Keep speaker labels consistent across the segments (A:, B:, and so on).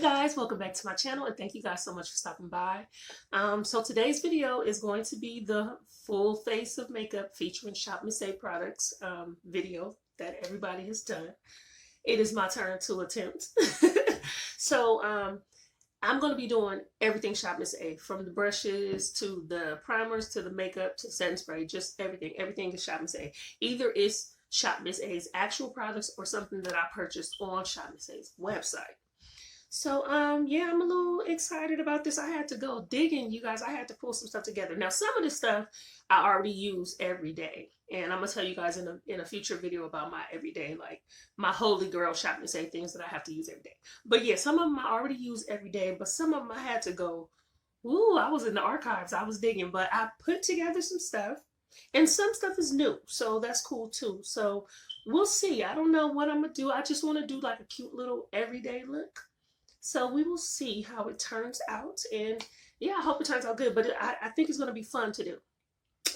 A: guys, welcome back to my channel and thank you guys so much for stopping by. So today's video is going to be the full face of makeup featuring ShopMissA products video that everybody has done. It is my turn to attempt. So I'm going to be doing everything ShopMissA, from the brushes to the primers to the makeup to setting spray, just everything is ShopMissA. Either it's ShopMissA's actual products or something that I purchased on ShopMissA's website. So yeah, I'm a little excited about this. I had to go digging, you guys. I had to pull some stuff together. Now, some of this stuff I already use every day, and I'm gonna tell you guys in a future video about my everyday, like my holy grail ShopMissA things that I have to use every day. But yeah, some of them I already use every day, but some of them I had to go. Ooh, I was in the archives. I was digging, but I put together some stuff, and some stuff is new, so that's cool too. So we'll see. I don't know what I'm gonna do. I just want to do like a cute little everyday look. So we will see how it turns out, and yeah, I hope it turns out good, but I think it's going to be fun to do.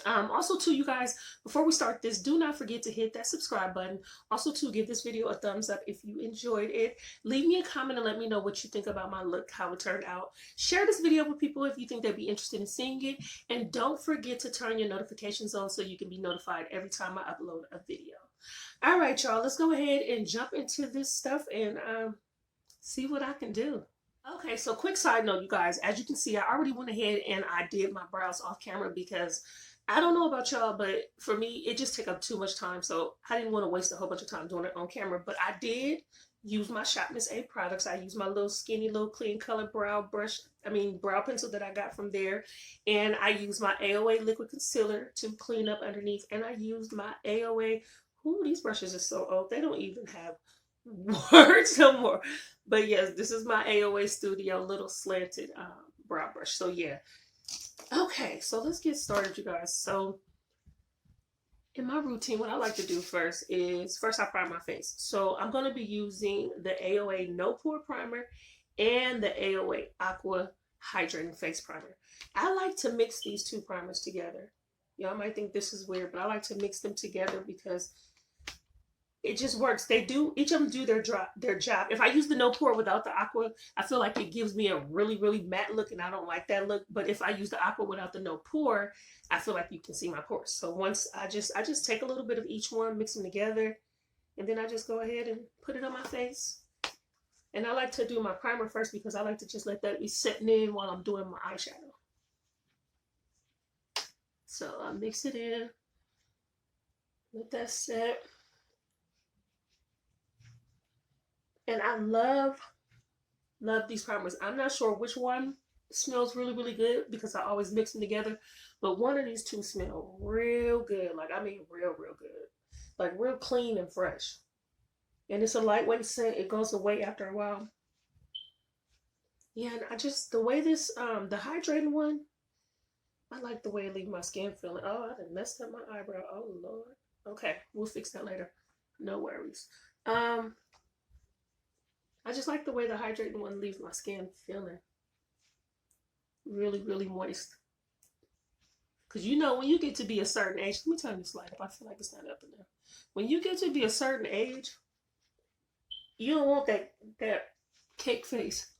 A: Also too, you guys, before we start this, do not forget to hit that subscribe button. Also to give this video a thumbs up if you enjoyed it. Leave me a comment and let me know what you think about my look, how it turned out. Share this video with people if you think they'd be interested in seeing it, and don't forget to turn your notifications on so you can be notified every time I upload a video. All right, y'all, let's go ahead and jump into this stuff and see what I can do. Okay, so quick side note, you guys, as you can see, I already went ahead and I did my brows off camera because I don't know about y'all, but for me, it just took up too much time. So I didn't want to waste a whole bunch of time doing it on camera, but I did use my ShopMissA products. I used my little skinny little clean color brow pencil that I got from there. And I used my AOA liquid concealer to clean up underneath. And I used my AOA, ooh, these brushes are so old. They don't even have words no more. But yes, this is my AOA Studio little slanted brow brush. So yeah. Okay, so let's get started, you guys. So in my routine, what I like to do first I prime my face. So I'm going to be using the AOA No Pore Primer and the AOA Aqua Hydrating Face Primer. I like to mix these two primers together. Y'all might think this is weird, but I like to mix them together because it just works. Each of them do their job. If I use the No Pore without the Aqua, I feel like it gives me a really, really matte look, and I don't like that look. But if I use the Aqua without the No Pore, I feel like you can see my pores. So once I just take a little bit of each one, mix them together, and then I just go ahead and put it on my face. And I like to do my primer first because I like to just let that be setting in while I'm doing my eyeshadow. So I mix it in, let that set. And I love these primers. I'm not sure which one smells really, really good because I always mix them together. But one of these two smell real good. Like, I mean, real, real good. Like, real clean and fresh. And it's a lightweight scent. It goes away after a while. Yeah, and the way this, the hydrating one, I like the way it leaves my skin feeling. Oh, I done messed up my eyebrow. Oh, Lord. Okay, we'll fix that later. No worries. I just like the way the hydrating one leaves my skin feeling really, really moist. Because you know, when you get to be a certain age, let me turn this light up. I feel like it's not up enough. When you get to be a certain age, you don't want that cake face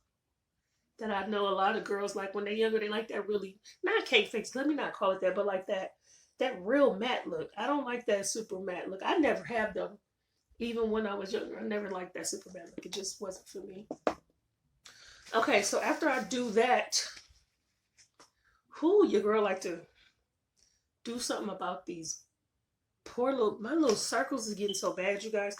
A: that I know a lot of girls like when they're younger. They like that really, not cake face, let me not call it that, but like that real matte look. I don't like that super matte look. I never have them. Even when I was younger, I never liked that super bad look. It just wasn't for me. Okay, so after I do that, your girl like to do something about these my little circles is getting so bad, you guys.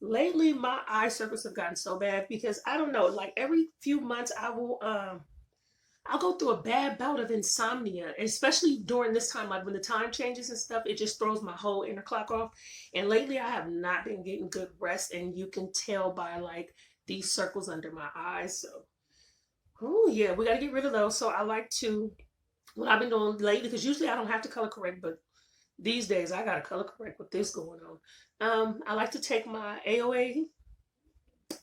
A: Lately, my eye circles have gotten so bad because I don't know, like every few months I will I'll go through a bad bout of insomnia, especially during this time, like when the time changes and stuff, it just throws my whole inner clock off. And lately I have not been getting good rest, and you can tell by like these circles under my eyes. So, oh yeah, we got to get rid of those. So I like to, what I've been doing lately, because usually I don't have to color correct, but these days I got to color correct with this going on. I like to take my AOA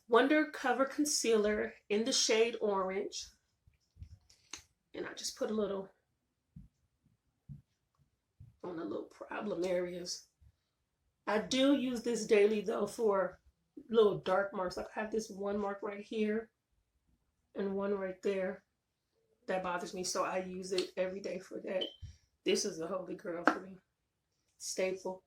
A: Wonder Cover Concealer in the shade Orange. And I just put a little on the little problem areas. I do use this daily though for little dark marks. Like I have this one mark right here. and one right there that bothers me, so I use it every day for that. This is a holy grail for me. Staple.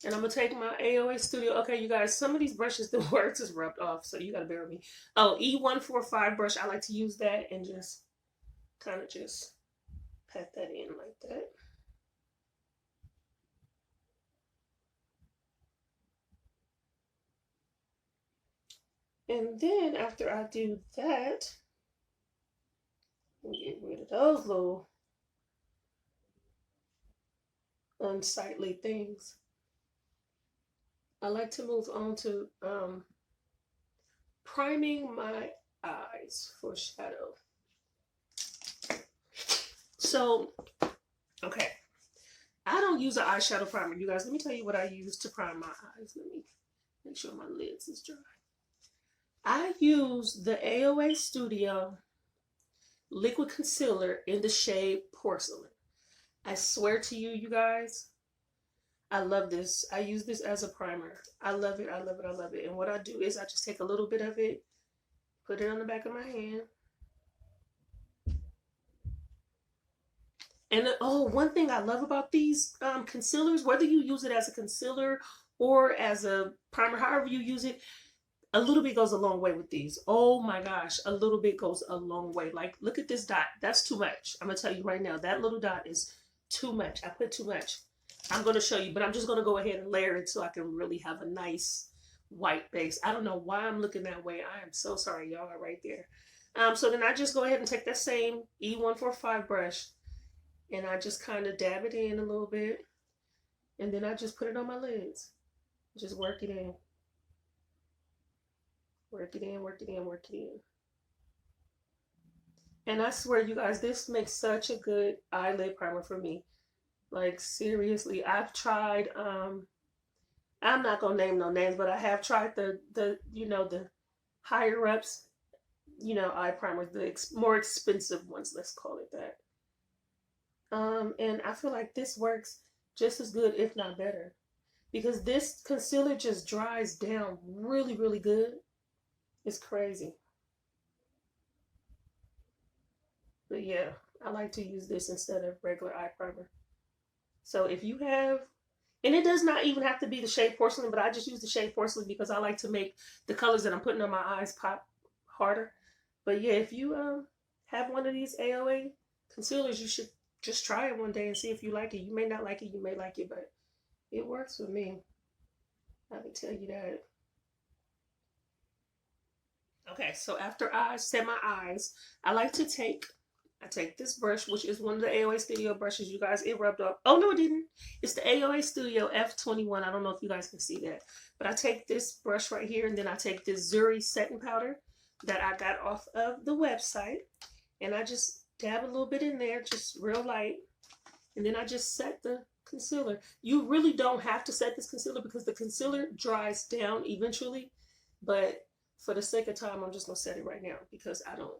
A: And I'm going to take my AOA Studio. Okay, you guys, some of these brushes, the words is rubbed off, so you got to bear with me. Oh, E145 brush. I like to use that and just kind of just pat that in like that. And then after I do that, get rid of those little unsightly things. I like to move on to priming my eyes for shadow. So, okay, I don't use an eyeshadow primer. You guys, let me tell you what I use to prime my eyes. Let me make sure my lids is dry. I use the AOA Studio liquid concealer in the shade Porcelain. I swear to you, you guys, I love this. I use this as a primer. I love it. I love it. I love it. And what I do is I just take a little bit of it, put it on the back of my hand. And oh, one thing I love about these concealers, whether you use it as a concealer or as a primer, however you use it, a little bit goes a long way with these. Oh my gosh, a little bit goes a long way. Like, look at this dot. That's too much. I'm going to tell you right now, that little dot is too much. I put too much. I'm going to show you, but I'm just going to go ahead and layer it so I can really have a nice white base. I don't know why I'm looking that way. I am so sorry, y'all, right there. So then I just go ahead and take that same E145 brush and I just kind of dab it in a little bit. And then I just put it on my lids. Just work it in. Work it in, work it in, work it in. And I swear, you guys, this makes such a good eyelid primer for me. Like, seriously, I've tried, I'm not going to name no names, but I have tried the you know, the higher ups, you know, eye primers, the more expensive ones, let's call it that. And I feel like this works just as good, if not better, because this concealer just dries down really, really good. It's crazy. But yeah, I like to use this instead of regular eye primer. So if you have, and it does not even have to be the shade Porcelain, but I just use the shade Porcelain because I like to make the colors that I'm putting on my eyes pop harder. But yeah, if you have one of these AOA concealers, you should just try it one day and see if you like it. You may not like it, you may like it, but it works with me. I can tell you that. Okay, so after I set my eyes, I like to take this brush, which is one of the AOA Studio brushes, you guys. It rubbed off. Oh, no, it didn't. It's the AOA Studio F21. I don't know if you guys can see that. But I take this brush right here, and then I take this Zuri setting powder that I got off of the website. And I just dab a little bit in there, just real light. And then I just set the concealer. You really don't have to set this concealer because the concealer dries down eventually. But for the sake of time, I'm just going to set it right now because I don't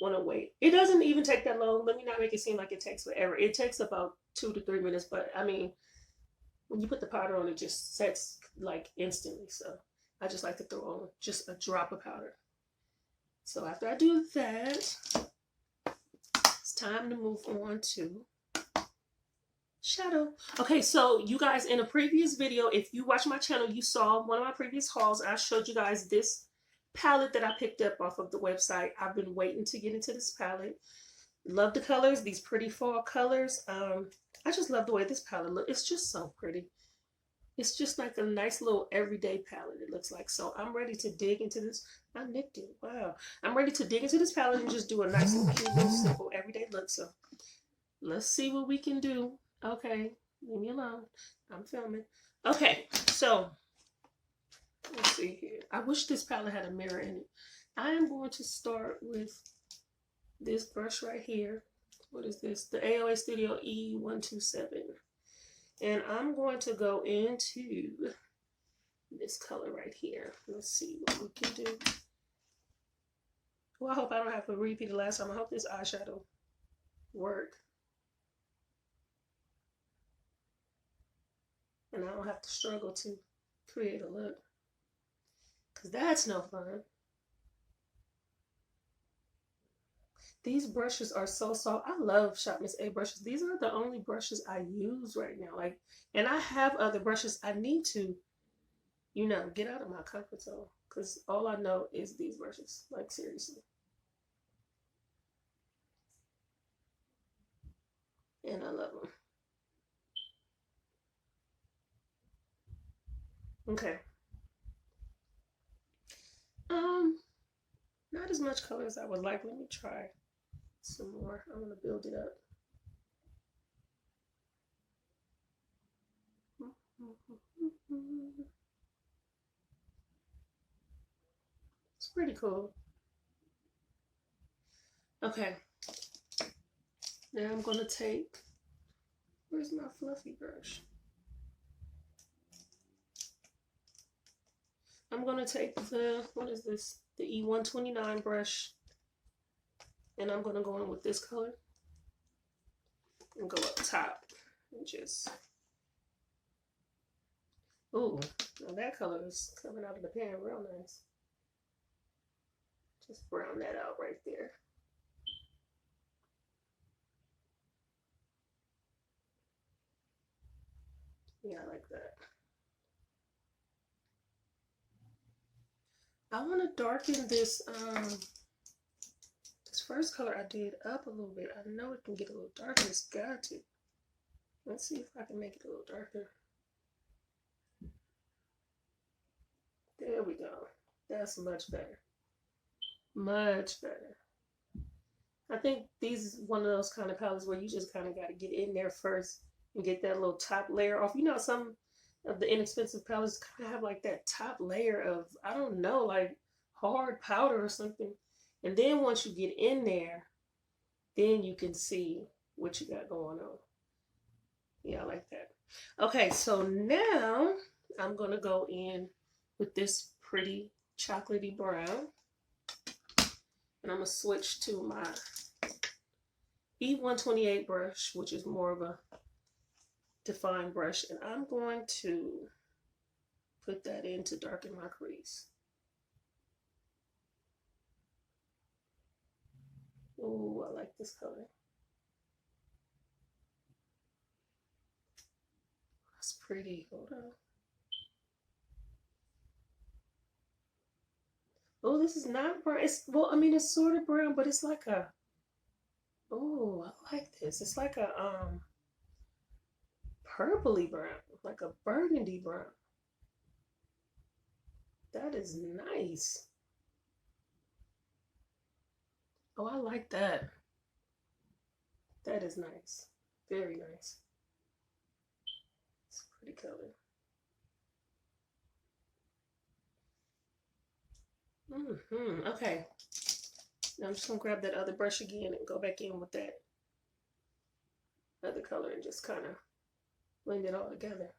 A: want to wait. It doesn't even take that long. Let me not make it seem like it takes forever. It takes about 2 to 3 minutes, but I mean, when you put the powder on, it just sets like instantly. So I just like to throw on just a drop of powder. So after I do that, it's time to move on to shadow. Okay, so you guys, in a previous video, if you watch my channel, you saw one of my previous hauls. I showed you guys this palette that I picked up off of the website. I've been waiting to get into this palette. Love the colors, these pretty fall colors. I just love the way this palette looks. It's just so pretty. It's just like a nice little everyday palette, it looks like. So I'm ready to dig into this. I nicked it. Wow. I'm ready to dig into this palette and just do a nice little cute little simple everyday look. So let's see what we can do. Okay, leave me alone. I'm filming. Okay, so let's see here. I wish this palette had a mirror in it. I am going to start with this brush right here. What is this? The AOA Studio E127. And I'm going to go into this color right here. Let's see what we can do. Well, I hope I don't have to repeat it last time. I hope this eyeshadow work. And I don't have to struggle to create a look. Because that's no fun. These brushes are so soft. I love ShopMissA brushes. These are the only brushes I use right now. Like, and I have other brushes. I need to, you know, get out of my comfort zone because all I know is these brushes. Like, seriously. And I love them. Okay. Not as much color as I would like. Let me try some more. I'm gonna build it up. It's pretty cool. Okay. Now I'm gonna take, where's my fluffy brush? I'm gonna take the, what is this? The E129 brush. And I'm gonna go in with this color. And go up top. And just, ooh, now that color is coming out of the pan real nice. Just brown that out right there. Yeah, I like that. I want to darken this this first color I did up a little bit. I know it can get a little darker. It's got to. Let's see if I can make it a little darker. There we go. That's much better. Much better. I think these is one of those kind of palettes where you just kind of got to get in there first and get that little top layer off. You know, some of the inexpensive palettes kind of have like that top layer of, I don't know, like hard powder or something. And then once you get in there, then you can see what you got going on. Yeah, I like that. Okay, so now I'm going to go in with this pretty chocolatey brown. And I'm going to switch to my E128 brush, which is more of a defined brush. And I'm going to put that in to darken my crease. Ooh, I like this color. That's pretty. Hold on. Oh, this is not brown. It's, well, I mean, it's sort of brown, but it's like a, oh, I like this. It's like a purpley brown, like a burgundy brown. That is nice. Oh, I like that. That is nice. Very nice. It's a pretty color. Okay. Now I'm just gonna grab that other brush again and go back in with that other color and just kind of blend it all together.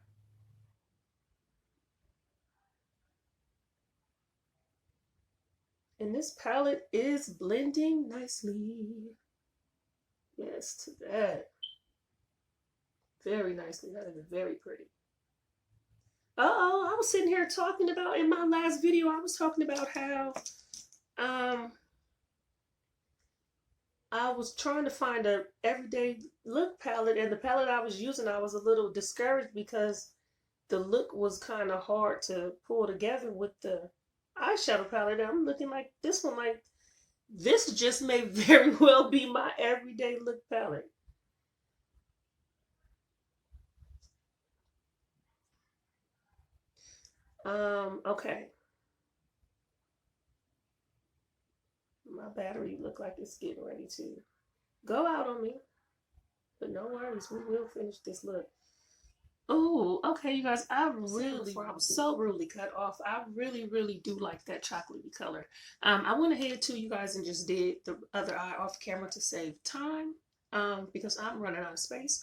A: And this palette is blending nicely. Yes, to that. Very nicely. That is very pretty. Uh-oh, I was sitting here talking about, in my last video, I was talking about how I was trying to find a everyday look palette, and the palette I was using, I was a little discouraged because the look was kind of hard to pull together with the eyeshadow palette. I'm looking like this one, like this just may very well be my everyday look palette. Okay. My battery look like it's getting ready to go out on me. But no worries, we will finish this look. Oh, okay, you guys, I was so rudely cut off. I really do like that chocolatey color. I went ahead to you guys and just did the other eye off camera to save time, because I'm running out of space.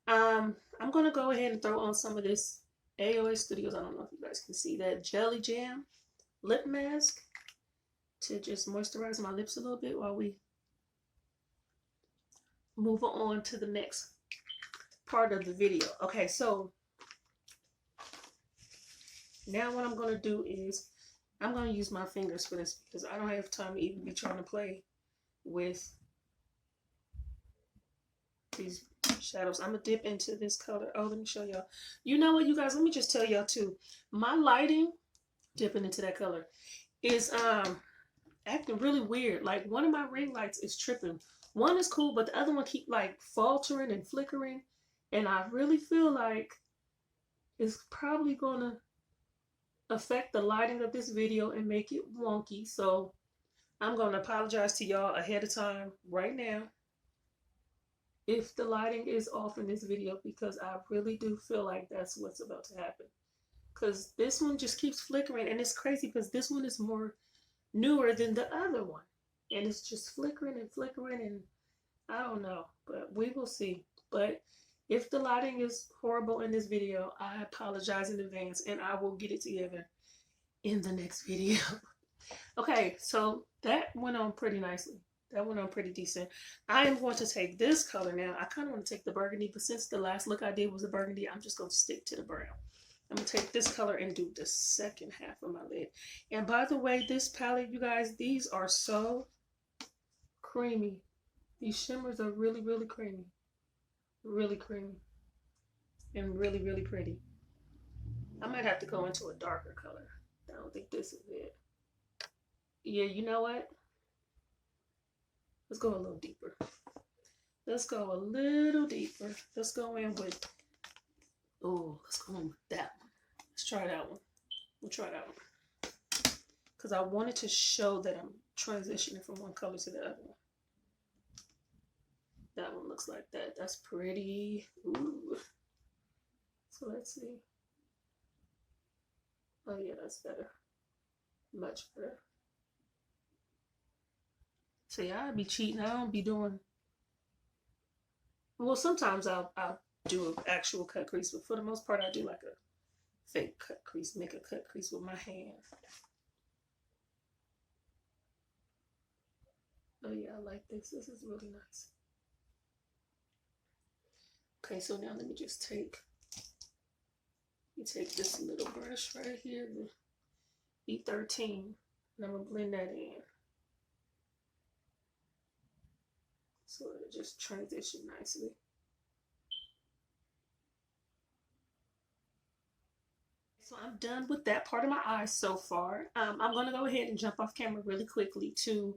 A: I'm gonna go ahead and throw on some of this AOA Studios. I don't know if you guys can see that Jelly Jam lip mask to just moisturize my lips a little bit while we move on to the next part of the video. Okay, so now what I'm going to do is I'm going to use my fingers for this because I don't have time to even be trying to play with these shadows. I'm gonna dip into this color. Oh, let me show y'all. You know what, you guys, let me just tell y'all too. My lighting, dipping into that color, is acting really weird. Like one of my ring lights is tripping. One is cool, but the other one keep like faltering and flickering. And I really feel like it's probably gonna affect the lighting of this video and make it wonky. So I'm gonna apologize to y'all ahead of time right now if the lighting is off in this video, because I really do feel like that's what's about to happen. Because this one just keeps flickering, and it's crazy because this one is more newer than the other one, and it's just flickering and flickering, and I don't know, but we will see. But if the lighting is horrible in this video, I apologize in advance, and I will get it together in the next video. Okay, so that went on pretty nicely. That went on pretty decent. I am going to take this color now. I kind of want to take the burgundy, but since the last look I did was a burgundy, I'm just going to stick to the brown. I'm going to take this color and do the second half of my lid. And by the way, this palette, you guys, these are so creamy. These shimmers are really, really creamy. Really creamy. And really, really pretty. I might have to go into a darker color. I don't think this is it. Yeah, you know what? Let's go a little deeper. Let's go a little deeper. Let's go in with, oh, let's go in with that one. Let's try that one. We'll try that one. Because I wanted to show that I'm transitioning from one color to the other one. That one looks like that. That's pretty. Ooh. So let's see. Oh yeah, that's better. Much better. So yeah, I'd be cheating. I don't be doing. Well, sometimes I'll do an actual cut crease, but for the most part, I do like a fake cut crease, make a cut crease with my hand. Oh yeah, I like this. This is really nice. Okay, so now let me just take this little brush right here, the E13, and I'm gonna blend that in. So it'll just transition nicely. So I'm done with that part of my eyes so far. I'm going to go ahead and jump off camera really quickly to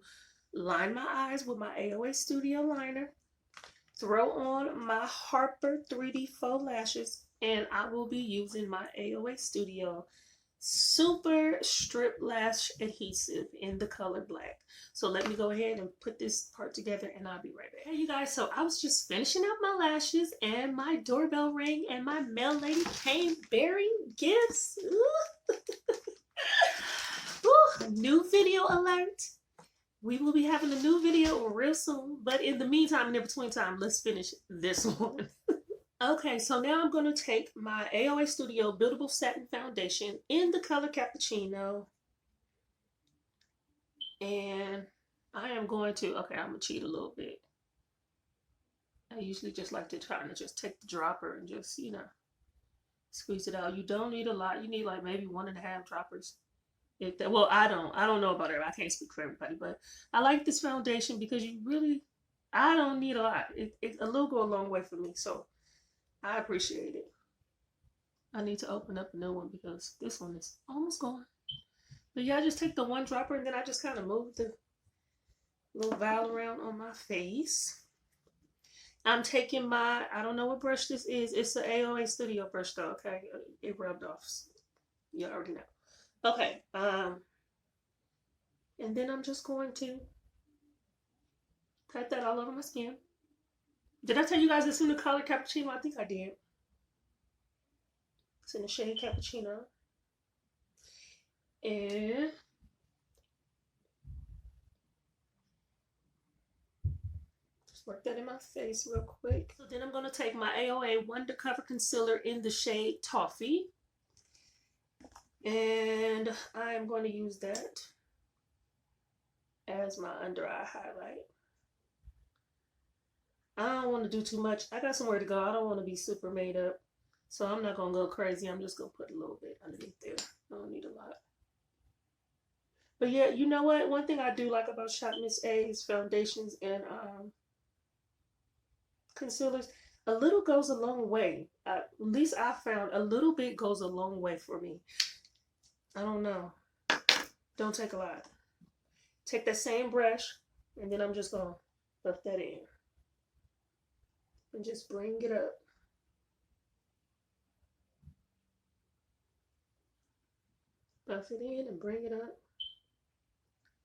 A: line my eyes with my AOA Studio liner. Throw on my Harper 3D faux lashes, and I will be using my AOA Studio Super Strip Lash Adhesive in the color black. So let me go ahead and put this part together and I'll be right back. Hey you guys, so I was just finishing up my lashes and my doorbell rang and my mail lady came bearing gifts. Ooh, new video alert. We will be having a new video real soon, but in the meantime, and in between time, let's finish this one. Okay, so now I'm going to take my AOA Studio Buildable Satin Foundation in the color Cappuccino. And I am going to, okay, I'm going to cheat a little bit. I usually just like to try to just take the dropper and just, you know, squeeze it out. You don't need a lot. You need like maybe 1.5 droppers. If that, well, I don't know about everybody. I can't speak for everybody, but I like this foundation because you really, I don't need a lot. A little go a long way for me, so I appreciate it. I need to open up a new one because this one is almost gone. But yeah, I just take the one dropper and then I just kind of move the little vial around on my face. I'm taking my, I don't know what brush this is. It's an AOA Studio brush though, okay? It rubbed off. You already know. Okay, and then I'm just going to pat that all over my skin. Did I tell you guys it's in the color Cappuccino? I think I did. It's in the shade Cappuccino. And just work that in my face real quick. So then I'm going to take my AOA Wonder Cover Concealer in the shade Toffee. And I am going to use that as my under eye highlight. I don't want to do too much. I got somewhere to go. I don't want to be super made up. So I'm not going to go crazy. I'm just going to put a little bit underneath there. I don't need a lot. But yeah, you know what? One thing I do like about ShopMissA is foundations and concealers, a little goes a long way. At least I found a little bit goes a long way for me. I don't know. Don't take a lot. Take that same brush, and then I'm just going to buff that in. And just bring it up. Buff it in and bring it up.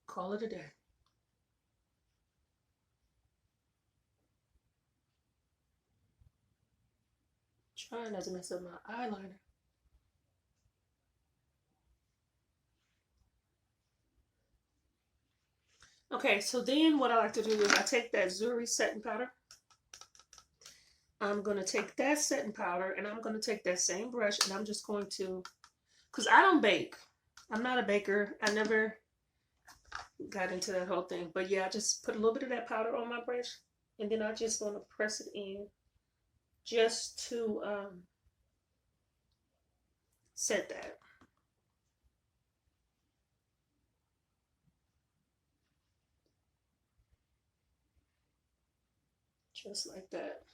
A: Call it a day. Trying not to mess up my eyeliner. Okay, so then what I like to do is I take that Zuri setting powder. I'm going to take that setting powder and I'm going to take that same brush and I'm just going to, because I don't bake. I'm not a baker. I never got into that whole thing. But yeah, I just put a little bit of that powder on my brush and then I just want to press it in just to set that. Just like that.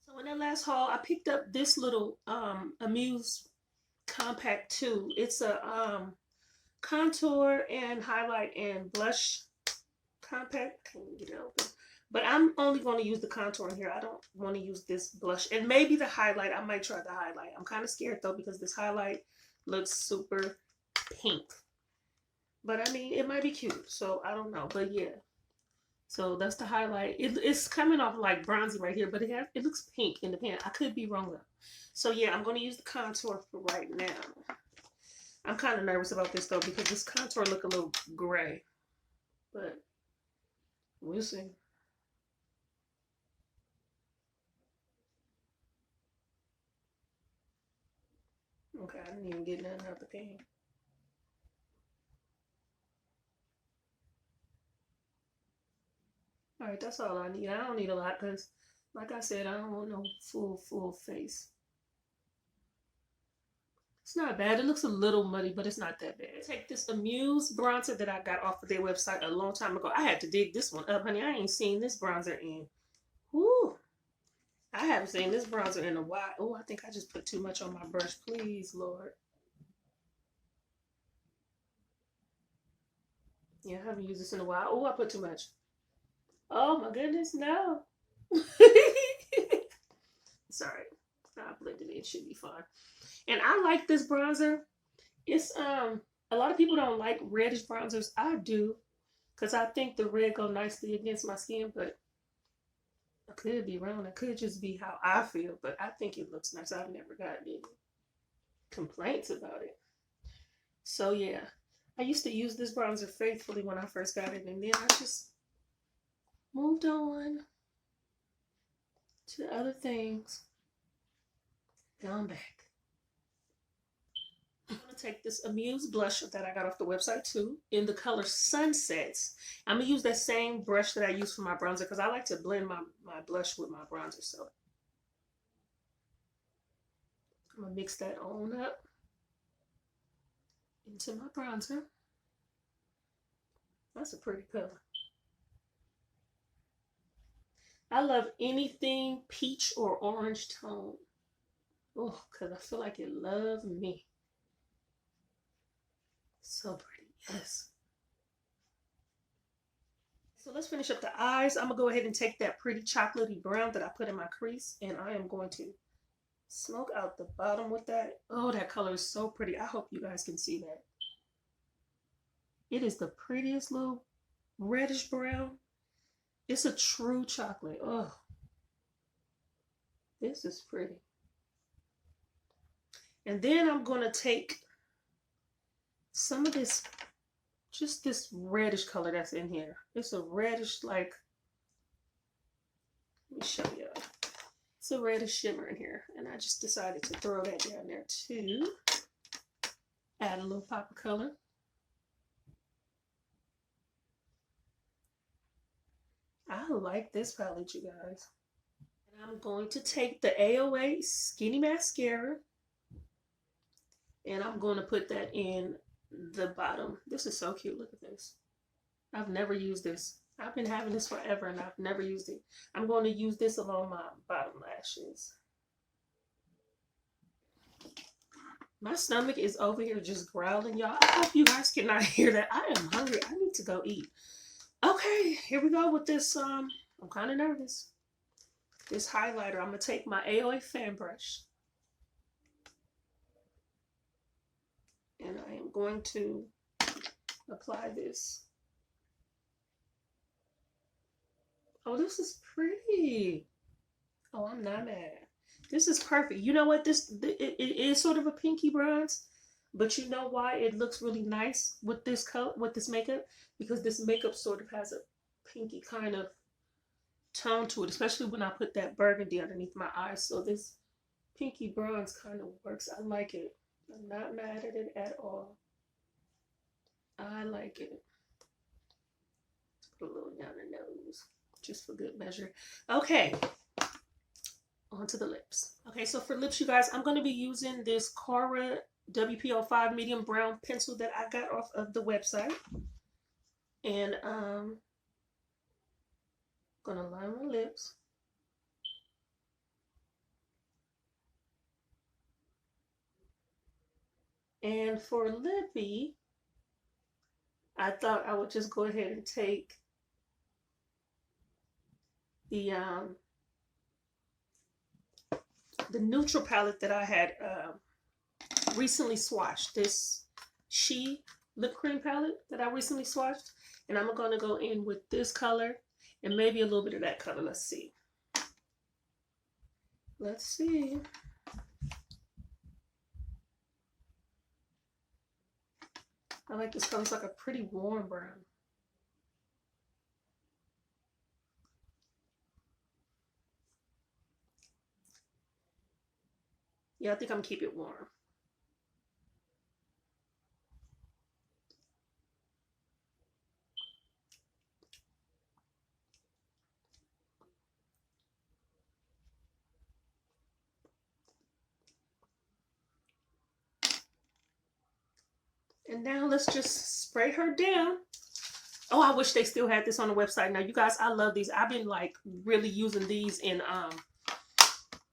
A: So in that last haul, I picked up this little Amuse Compact 2. It's a contour and highlight and blush compact. Can't get it open. But I'm only going to use the contour in here. I don't want to use this blush. And maybe the highlight. I might try the highlight. I'm kind of scared though because this highlight looks super pink. But I mean, it might be cute. So I don't know. But yeah. So that's the highlight. It's coming off like bronzy right here, but it looks pink in the pan. I could be wrong though. So yeah, I'm going to use the contour for right now. I'm kind of nervous about this though because this contour look a little gray, but we'll see. Okay, I didn't even get nothing out the pan. All right, that's all I need. I don't need a lot because, like I said, I don't want no full face. It's not bad. It looks a little muddy, but it's not that bad. Take this Amuse bronzer that I got off of their website a long time ago. I had to dig this one up, honey. I ain't seen this bronzer in. Whoo! I haven't seen this bronzer in a while. Oh, I think I just put too much on my brush. Please, Lord. Yeah, I haven't used this in a while. Oh, I put too much. Oh my goodness, no. Sorry. I blended it. It should be fine. And I like this bronzer. It's a lot of people don't like reddish bronzers. I do. Because I think the red go nicely against my skin, but I could be wrong. It could just be how I feel, but I think it looks nice. I've never gotten any complaints about it. So yeah. I used to use this bronzer faithfully when I first got it, and then I just moved on to other things. Now I'm back. I'm going to take this Amuse blush that I got off the website too in the color Sunsets. I'm going to use that same brush that I use for my bronzer because I like to blend my blush with my bronzer. So I'm going to mix that on up into my bronzer. That's a pretty color. I love anything peach or orange tone. Oh, because I feel like it loves me. So pretty, yes. So let's finish up the eyes. I'm going to go ahead and take that pretty chocolatey brown that I put in my crease, and I am going to smoke out the bottom with that. Oh, that color is so pretty. I hope you guys can see that. It is the prettiest little reddish brown. It's a true chocolate. Oh, this is pretty. And then I'm going to take some of this, just this reddish color that's in here. It's a reddish, like, let me show you. It's a reddish shimmer in here. And I just decided to throw that down there too. Add a little pop of color. I like this palette, you guys. And I'm going to take the AOA Skinny Mascara. And I'm going to put that in the bottom. This is so cute. Look at this. I've never used this. I've been having this forever and I've never used it. I'm going to use this along my bottom lashes. My stomach is over here just growling, y'all. I hope you guys cannot hear that. I am hungry. I need to go eat. Okay, here we go with this. I'm kind of nervous. This highlighter. I'm going to take my AOA fan brush. And I am going to apply this. Oh, this is pretty. Oh, I'm not mad. This is perfect. You know what? It is sort of a pinky bronze, but you know why it looks really nice with this color, with this makeup? Because this makeup sort of has a pinky kind of tone to it, especially when I put that burgundy underneath my eyes. So this pinky bronze kind of works. I like it. I'm not mad at it at all. I like it. Put a little down the nose, just for good measure. Okay. Onto the lips. Okay, so for lips, you guys, I'm going to be using this Cara WP05 medium brown pencil that I got off of the website. And I'm going to line my lips. And for lippy, I thought I would just go ahead and take the neutral palette that I had recently swatched. This She lip cream palette that I recently swatched. And I'm going to go in with this color and maybe a little bit of that color. Let's see. Let's see. I like this color. It's like a pretty warm brown. Yeah, I think I'm gonna keep it warm. And now let's just spray her down. Oh, I wish they still had this on the website. Now, you guys, I love these. I've been like really using these in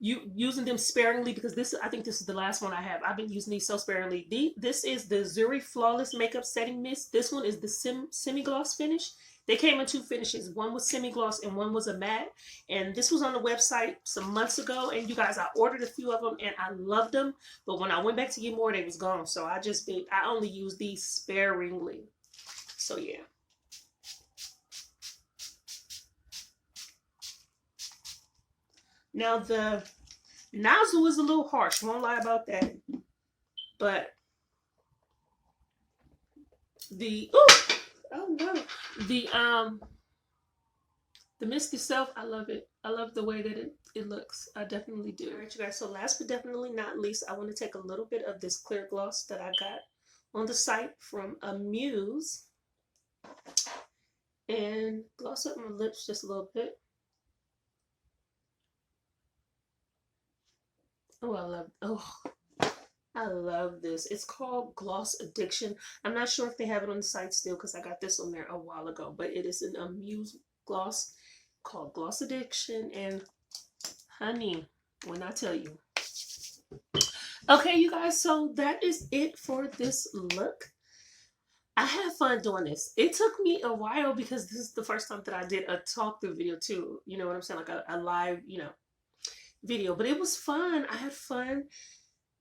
A: using them sparingly because I think this is the last one I have. I've been using these so sparingly. This is the Zuri Flawless Makeup Setting Mist. This one is the semi-gloss finish. They came in two finishes. One was semi-gloss and one was a matte. And this was on the website some months ago. And you guys, I ordered a few of them and I loved them. But when I went back to get more, they was gone. So I only use these sparingly. So yeah. Now the nozzle is a little harsh, won't lie about that. But the mist itself, I love it. I love the way that it looks. I definitely do. All right, you guys. So last but definitely not least, I want to take a little bit of this clear gloss that I got on the site from Amuse and gloss up my lips just a little bit. I love this. It's called Gloss Addiction. I'm not sure if they have it on the site still because I got this on there a while ago, but it is an Amuse gloss called Gloss Addiction. And honey, when I tell you. Okay, you guys, so that is it for this look. I had fun doing this. It took me a while because this is the first time that I did a talk through video too. You know what I'm saying? Like a live, video, but it was fun. I had fun,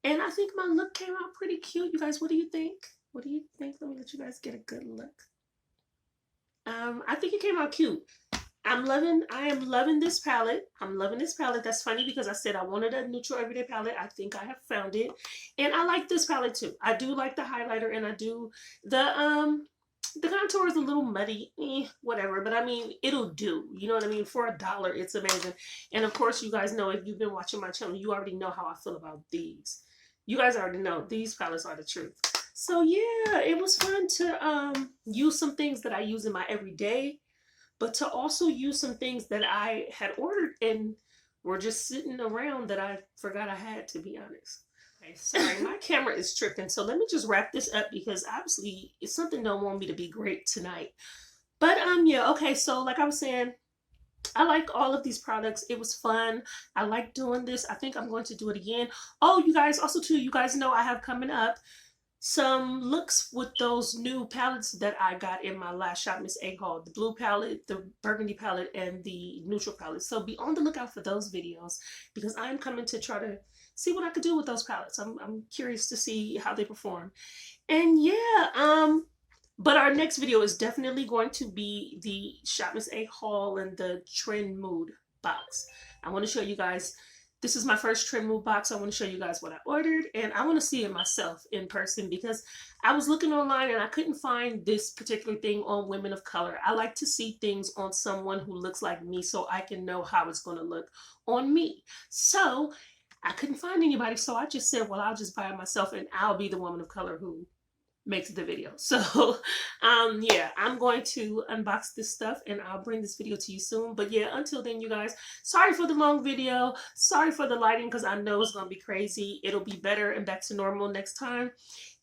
A: and I think my look came out pretty cute. You guys, what do you think? What do you think? Let me let you guys get a good look. I think it came out cute. I am loving this palette. I'm loving this palette. That's funny because I said I wanted a neutral everyday palette. I think I have found it, and I like this palette too. I do like the highlighter, and I do the contour is a little muddy, whatever, but I mean, it'll do. You know what I mean? For $1, it's amazing. And of course, you guys know, if you've been watching my channel, you already know how I feel about these. You guys already know these palettes are the truth. So yeah, it was fun to use some things that I use in my everyday, but to also use some things that I had ordered and were just sitting around that I forgot I had, to be honest. Okay, sorry, my camera is tripping, so let me just wrap this up because obviously it's something don't want me to be great tonight. But yeah, okay, so like I was saying, I like all of these products. It was fun. I like doing this. I think I'm going to do it again. Oh, you guys, also too, you guys know I have coming up some looks with those new palettes that I got in my last ShopMissA haul. The blue palette, the burgundy palette, and the neutral palette. So be on the lookout for those videos because I'm coming to try to see what I could do with those palettes. I'm curious to see how they perform. And yeah, but our next video is definitely going to be the ShopMissA haul and the trend mood box. I want to show you guys, this is my first trend mood box. I want to show you guys what I ordered, and I want to see it myself in person because I was looking online and I couldn't find this particular thing on women of color. I like to see things on someone who looks like me so I can know how it's going to look on me. So I couldn't find anybody, so I just said, well, I'll just buy it myself and I'll be the woman of color who makes the video. So yeah, I'm going to unbox this stuff and I'll bring this video to you soon. But yeah, until then, you guys, sorry for the long video, sorry for the lighting because I know it's gonna be crazy. It'll be better and back to normal next time.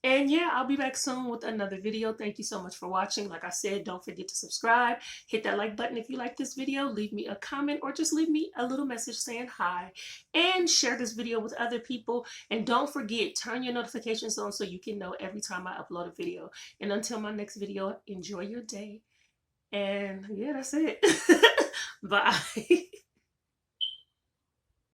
A: And yeah, I'll be back soon with another video. Thank you so much for watching. Like I said, don't forget to subscribe. Hit that like button if you like this video. Leave me a comment or just leave me a little message saying hi. And share this video with other people. And don't forget, turn your notifications on so you can know every time I upload a video. And until my next video, enjoy your day. And yeah, that's it. Bye.